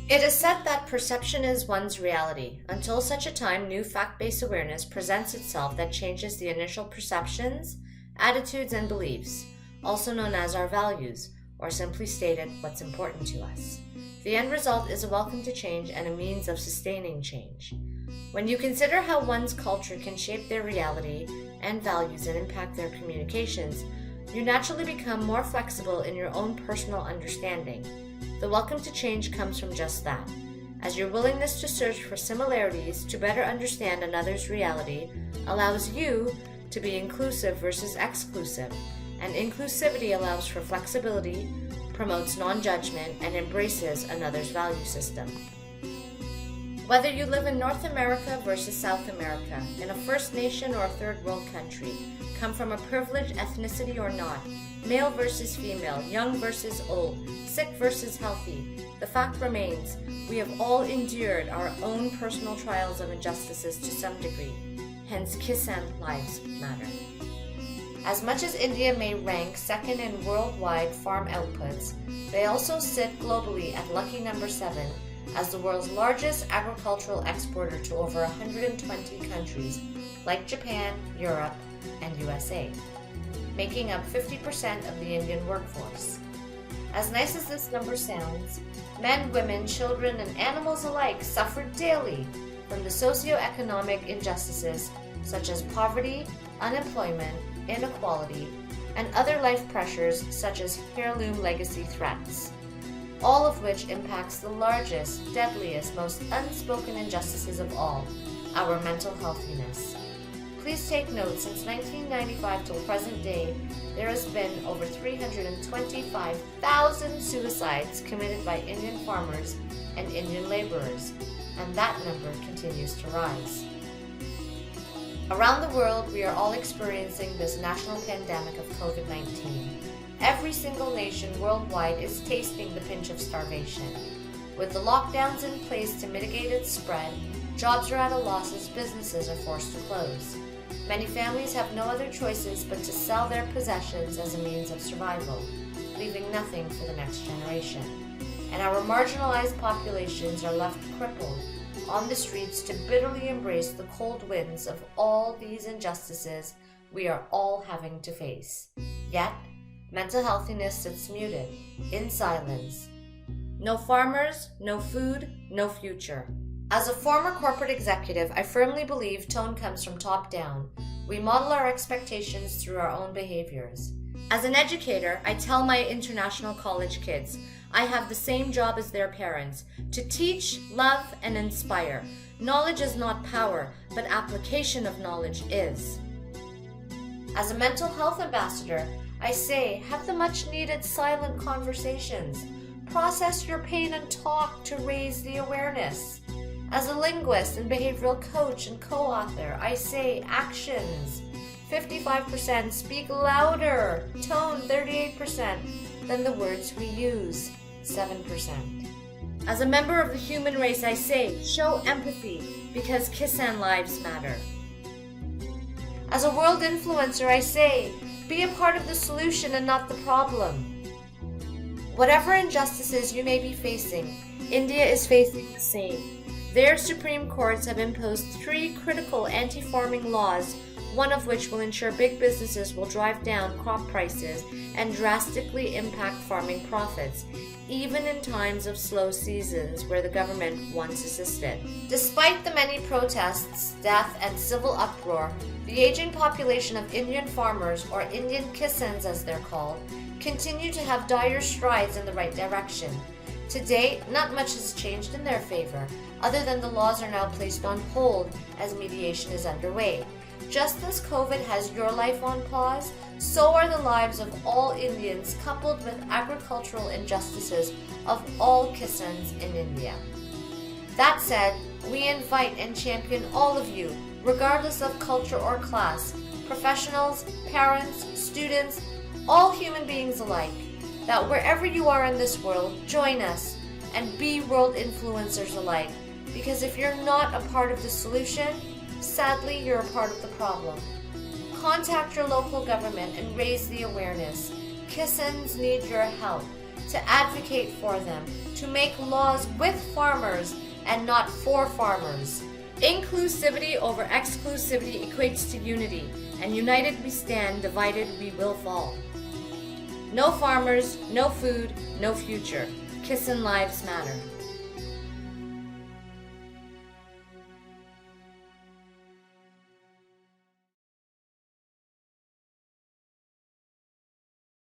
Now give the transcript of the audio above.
It is said that perception is one's reality, until such a time new fact-based awareness presents itself that changes the initial perceptions, attitudes, and beliefs, also known as our values, or simply stated, what's important to us. The end result is a welcome to change and a means of sustaining change. When you consider how one's culture can shape their reality and values and impact their communications, you naturally become more flexible in your own personal understanding. The welcome to change comes from just that, as your willingness to search for similarities to better understand another's reality allows you to be inclusive versus exclusive, and inclusivity allows for flexibility, promotes non-judgment, and embraces another's value system. Whether you live in North America versus South America, in a First Nation or a Third World country, come from a privileged ethnicity or not, male versus female, young versus old, sick versus healthy, the fact remains, we have all endured our own personal trials of injustices to some degree. Hence, KISAN lives matter. As much as India may rank second in worldwide farm outputs, they also sit globally at lucky number 7 as the world's largest agricultural exporter to over 120 countries like Japan, Europe, and USA, making up 50% of the Indian workforce. As nice as this number sounds, men, women, children, and animals alike suffer daily from the socio-economic injustices such as poverty, unemployment, inequality, and other life pressures such as heirloom legacy threats, all of which impacts the largest, deadliest, most unspoken injustices of all, our mental healthiness. Please take note, since 1995 till present day, there has been over 325,000 suicides committed by Indian farmers and Indian laborers, and that number continues to rise. Around the world, we are all experiencing this national pandemic of COVID-19. Every single nation worldwide is tasting the pinch of starvation. With the lockdowns in place to mitigate its spread, jobs are at a loss as businesses are forced to close. Many families have no other choices but to sell their possessions as a means of survival, leaving nothing for the next generation. And our marginalized populations are left crippled on the streets to bitterly embrace the cold winds of all these injustices we are all having to face. Yet, mental healthiness sits muted, in silence. No farmers, no food, no future. As a former corporate executive, I firmly believe tone comes from top down. We model our expectations through our own behaviors. As an educator, I tell my international college kids, I have the same job as their parents, to teach, love, and inspire. Knowledge is not power, but application of knowledge is. As a mental health ambassador, I say, have the much needed silent conversations. Process your pain and talk to raise the awareness. As a linguist and behavioral coach and co-author, I say actions. 55% speak louder, tone 38%, than the words we use, 7%. As a member of the human race, I say, show empathy, because KISAN lives matter. As a world influencer, I say, be a part of the solution and not the problem. Whatever injustices you may be facing, India is facing the same. Their Supreme Courts have imposed 3 critical anti-farming laws, one of which will ensure big businesses will drive down crop prices and drastically impact farming profits, even in times of slow seasons where the government once assisted. Despite the many protests, death, and civil uproar, the aging population of Indian farmers, or Indian KISANs as they're called, continue to have dire strides in the right direction. To date, not much has changed in their favor, other than the laws are now placed on hold as mediation is underway. Just as COVID has your life on pause, so are the lives of all Indians, coupled with agricultural injustices of all KISANs in India. That said, we invite and champion all of you, regardless of culture or class, professionals, parents, students, all human beings alike, that wherever you are in this world, join us and be world influencers alike. Because if you're not a part of the solution, sadly, you're a part of the problem. Contact your local government and raise the awareness. KISANs need your help. to advocate for them, to make laws with farmers and not for farmers. Inclusivity over exclusivity equates to unity, and united we stand, divided we will fall. No farmers, no food, no future. KISAN lives matter.